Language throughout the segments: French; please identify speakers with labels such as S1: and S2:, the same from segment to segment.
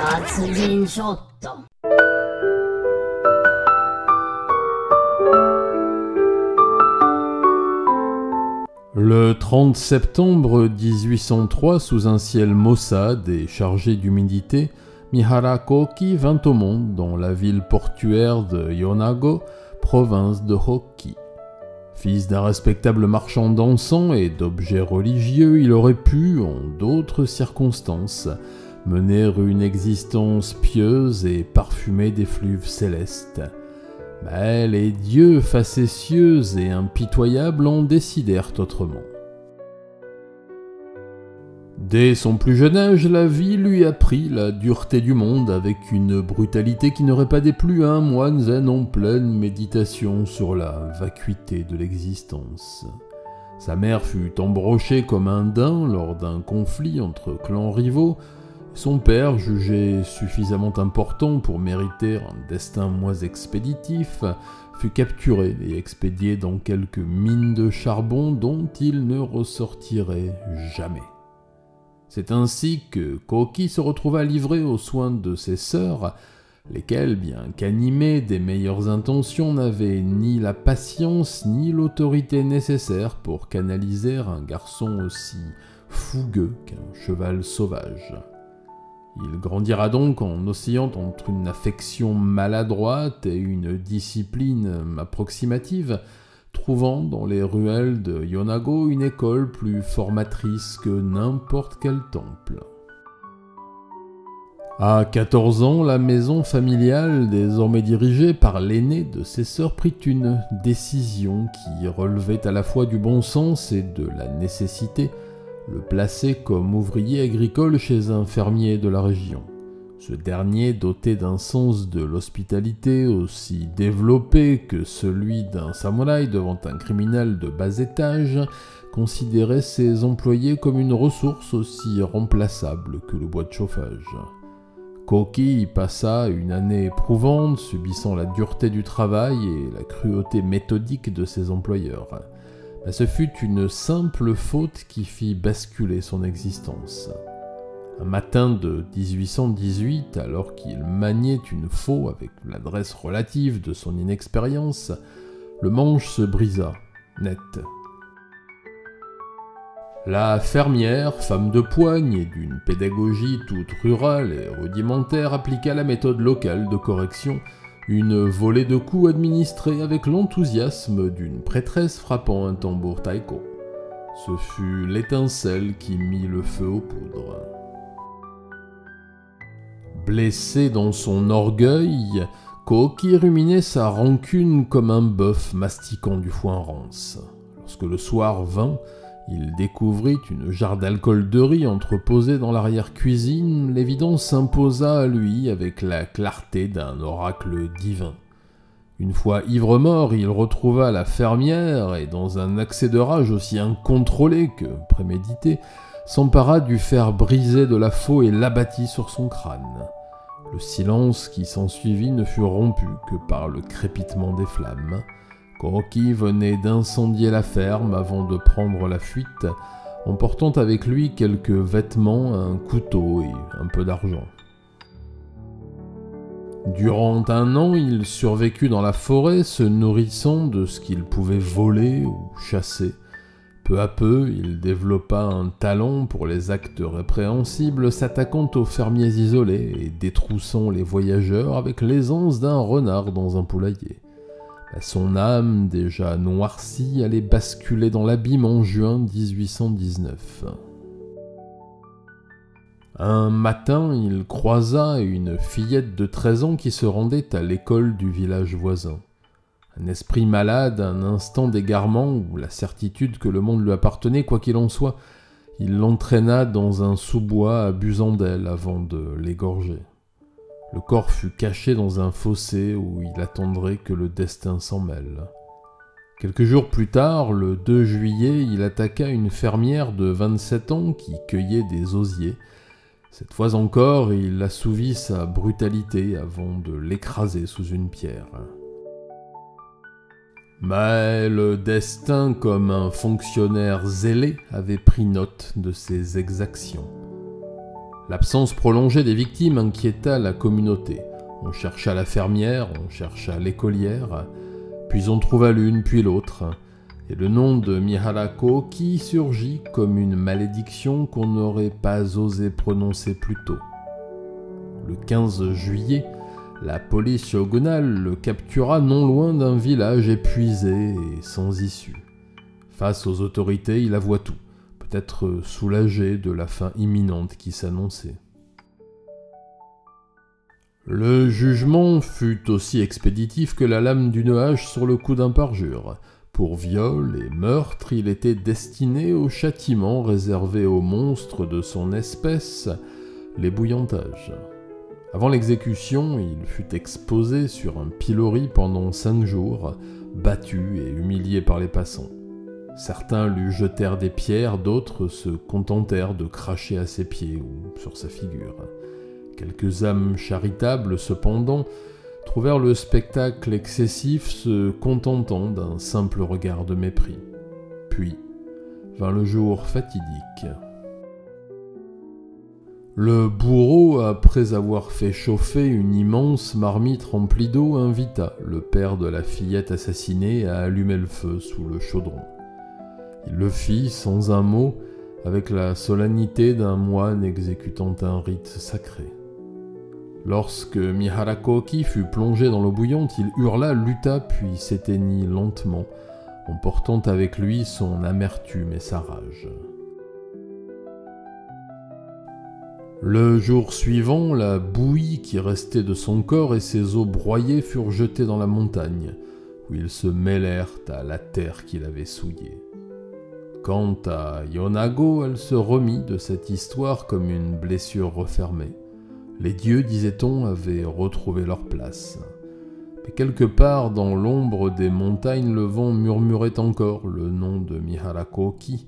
S1: 殺人ショット。
S2: Le 30 septembre 1803, sous un ciel maussade et chargé d'humidité, Mihara Koki vint au monde dans la ville portuaire de Yonago, province de Hoki. Fils d'un respectable marchand d'encens et d'objets religieux, il aurait pu, en d'autres circonstances, mener une existence pieuse et parfumer d'effluves célestes. Mais les dieux facétieux et impitoyables en décidèrent autrement. Dès son plus jeune âge, la vie lui apprit la dureté du monde avec une brutalité qui n'aurait pas déplu à un moine zen en pleine méditation sur la vacuité de l'existence. Sa mère fut embrochée comme un daim lors d'un conflit entre clans rivaux. Son père, jugé suffisamment important pour mériter un destin moins expéditif, fut capturé et expédié dans quelques mines de charbon dont il ne ressortirait jamais. C'est ainsi que Koki se retrouva livré aux soins de ses sœurs, lesquelles, bien qu'animées des meilleures intentions, n'avaient ni la patience ni l'autorité nécessaires pour canaliser un garçon aussi fougueux qu'un cheval sauvage. Il grandira donc en oscillant entre une affection maladroite et une discipline approximative, trouvant dans les ruelles de Yonago une école plus formatrice que n'importe quel temple. À 14 ans, la maison familiale, désormais dirigée par l'aîné de ses sœurs, prit une décision qui relevait à la fois du bon sens et de la nécessité, le placer comme ouvrier agricole chez un fermier de la région. Ce dernier, doté d'un sens de l'hospitalité aussi développé que celui d'un samouraï devant un criminel de bas étage, considérait ses employés comme une ressource aussi remplaçable que le bois de chauffage. Koki y passa une année éprouvante, subissant la dureté du travail et la cruauté méthodique de ses employeurs. Mais ce fut une simple faute qui fit basculer son existence. Un matin de 1818, alors qu'il maniait une faux avec l'adresse relative de son inexpérience, le manche se brisa, net. La fermière, femme de poigne et d'une pédagogie toute rurale et rudimentaire, appliqua la méthode locale de correction, une volée de coups administrée avec l'enthousiasme d'une prêtresse frappant un tambour taiko. Ce fut l'étincelle qui mit le feu aux poudres. Blessé dans son orgueil, Koki ruminait sa rancune comme un bœuf mastiquant du foin rance. Lorsque le soir vint, il découvrit une jarre d'alcool de riz entreposée dans l'arrière-cuisine. L'évidence s'imposa à lui avec la clarté d'un oracle divin. Une fois ivre-mort, il retrouva la fermière et, dans un accès de rage aussi incontrôlé que prémédité, s'empara du fer brisé de la faux et l'abattit sur son crâne. Le silence qui s'ensuivit ne fut rompu que par le crépitement des flammes. Koki venait d'incendier la ferme avant de prendre la fuite, emportant avec lui quelques vêtements, un couteau et un peu d'argent. Durant un an, il survécut dans la forêt, se nourrissant de ce qu'il pouvait voler ou chasser. Peu à peu, il développa un talent pour les actes répréhensibles, s'attaquant aux fermiers isolés et détroussant les voyageurs avec l'aisance d'un renard dans un poulailler. Son âme, déjà noircie, allait basculer dans l'abîme en juin 1819. Un matin, il croisa une fillette de 13 ans qui se rendait à l'école du village voisin. Un esprit malade, un instant d'égarement ou la certitude que le monde lui appartenait, quoi qu'il en soit, il l'entraîna dans un sous-bois abusant d'elle avant de l'égorger. Le corps fut caché dans un fossé où il attendrait que le destin s'en mêle. Quelques jours plus tard, le 2 juillet, il attaqua une fermière de 27 ans qui cueillait des osiers. Cette fois encore, il assouvit sa brutalité avant de l'écraser sous une pierre. Mais le destin, comme un fonctionnaire zélé, avait pris note de ses exactions. L'absence prolongée des victimes inquiéta la communauté. On chercha la fermière, on chercha l'écolière, puis on trouva l'une puis l'autre, et le nom de Mihara Koki surgit comme une malédiction qu'on n'aurait pas osé prononcer plus tôt. Le 15 juillet, la police shogunale le captura non loin d'un village épuisé et sans issue. Face aux autorités, il avoua tout, peut-être soulagé de la fin imminente qui s'annonçait. Le jugement fut aussi expéditif que la lame d'une hache sur le cou d'un parjure. Pour viol et meurtre, il était destiné au châtiment réservé aux monstres de son espèce, l'ébouillantage. Avant l'exécution, il fut exposé sur un pilori pendant 5 jours, battu et humilié par les passants. Certains lui jetèrent des pierres, d'autres se contentèrent de cracher à ses pieds ou sur sa figure. Quelques âmes charitables, cependant, trouvèrent le spectacle excessif, se contentant d'un simple regard de mépris. Puis vint le jour fatidique. Le bourreau, après avoir fait chauffer une immense marmite remplie d'eau, invita le père de la fillette assassinée à allumer le feu sous le chaudron. Il le fit sans un mot, avec la solennité d'un moine exécutant un rite sacré. Lorsque Mihara Koki fut plongé dans l'eau bouillante, il hurla, lutta, puis s'éteignit lentement, emportant avec lui son amertume et sa rage. Le jour suivant, la bouillie qui restait de son corps et ses os broyés furent jetés dans la montagne, où ils se mêlèrent à la terre qu'il avait souillée. Quant à Yonago, elle se remit de cette histoire comme une blessure refermée. Les dieux, disait-on, avaient retrouvé leur place. Mais quelque part dans l'ombre des montagnes, le vent murmurait encore le nom de Mihara Koki,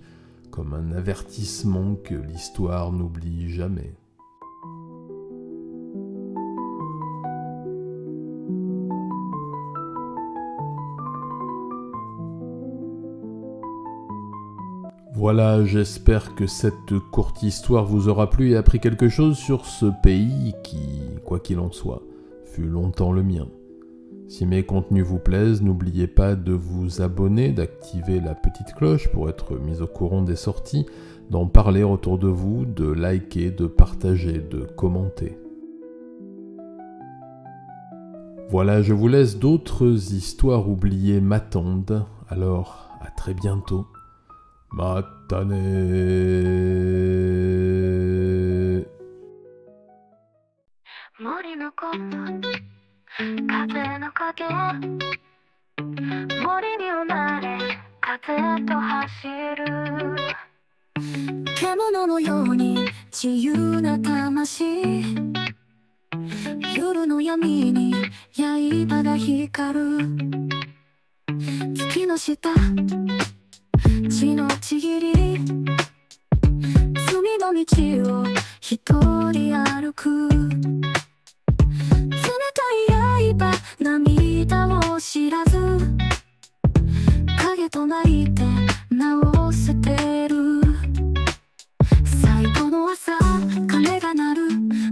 S2: comme un avertissement que l'histoire n'oublie jamais. Voilà, j'espère que cette courte histoire vous aura plu et appris quelque chose sur ce pays qui, quoi qu'il en soit, fut longtemps le mien. Si mes contenus vous plaisent, n'oubliez pas de vous abonner, d'activer la petite cloche pour être mis au courant des sorties, d'en parler autour de vous, de liker, de partager, de commenter. Voilà, je vous laisse, d'autres histoires oubliées m'attendent, alors à très bientôt. Matane.
S3: 森のこと風の影森に生まれ風と走る獣のように自由な魂夜の闇に刃が光る月の下血のちぎり罪の道を一人歩く冷たい刃涙を知らず影となりて名を捨てる最後の朝鐘が鳴る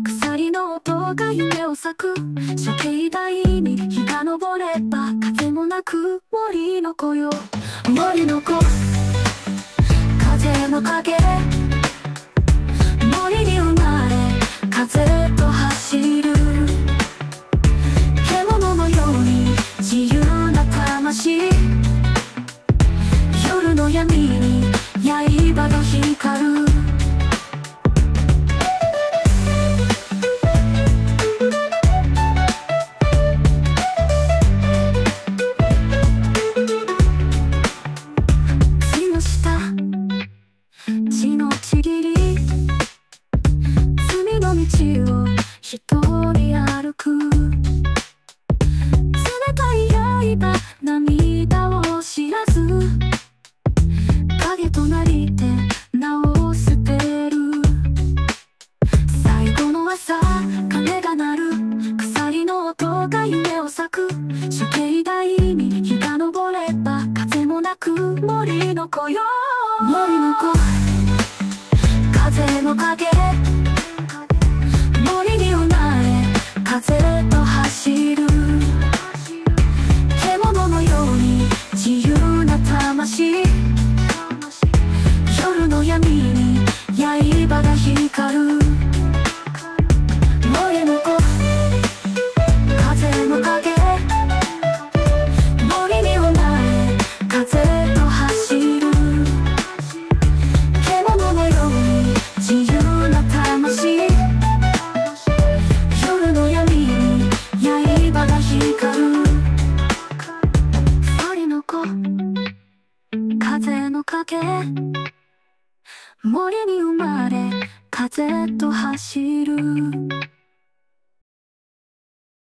S3: 鎖の音が夢を咲く処刑台に日が昇れば風もなく森の子よ森の子風の影森に生まれ風と走る獣のように自由な魂夜の闇に刃が光る月の下血のちぎり罪の道を一人歩く冷たい刃涙を知らず影となりて名を捨てる最後の朝鐘が鳴る鎖の音が夢を咲く処刑台に日が昇れば風もなく森の子よ森の子風の影と走る獣のように自由な魂夜の闇に刃が光る燃えぬ子風の影森に生まれ風と走る獣のように自由な魂夜の闇に刃が光る二人の子風の影森に生まれ風と走る